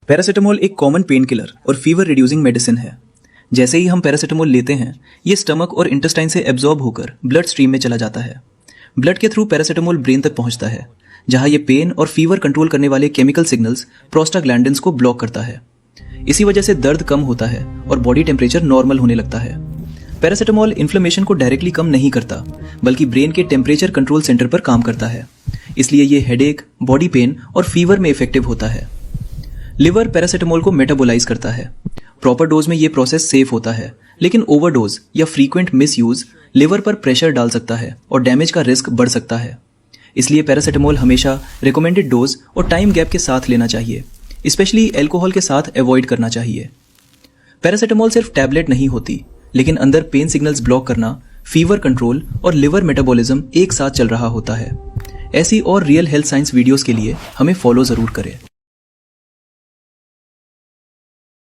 Paracetamol एक common pain killer और fever reducing medicine है। जैसे ही हम पैरासीटामोल लेते हैं, ये स्टमक और इंटेस्टाइन से एब्जॉर्ब होकर ब्लड स्ट्रीम में चला जाता है। ब्लड के थ्रू पैरासीटामोल ब्रेन तक पहुंचता है, जहां ये पेन और फीवर कंट्रोल करने वाले केमिकल सिग्नल्स प्रोस्टाग्लैंडिन्स को ब्लॉक करता है। इसी वजह से दर्द कम होता है और बॉडी टेम्परेचर नॉर्मल होने लगता है। पैरासीटामोल इन्फ्लेमेशन को डायरेक्टली कम नहीं करता, बल्कि ब्रेन के टेम्परेचर कंट्रोल सेंटर पर काम करता है। इसलिए ये हेडेक, बॉडी पेन और फीवर में इफेक्टिव होता है। लिवर पैरासीटामोल को मेटाबोलाइज करता है। प्रॉपर डोज में ये प्रोसेस सेफ होता है, लेकिन ओवरडोज या फ्रीक्वेंट मिसयूज लिवर पर प्रेशर डाल सकता है और डैमेज का रिस्क बढ़ सकता है। इसलिए पैरासीटामोल हमेशा रिकमेंडेड डोज और टाइम गैप के साथ लेना चाहिए, स्पेशली अल्कोहल के साथ अवॉइड करना चाहिए। पैरासीटामोल सिर्फ टैबलेट नहीं होती, लेकिन अंदर पेन सिग्नल्स ब्लॉक करना, फीवर कंट्रोल और लिवर मेटाबॉलिज्म एक साथ चल रहा होता है। ऐसी और रियल हेल्थ साइंस वीडियोस के लिए हमें फॉलो जरूर करें।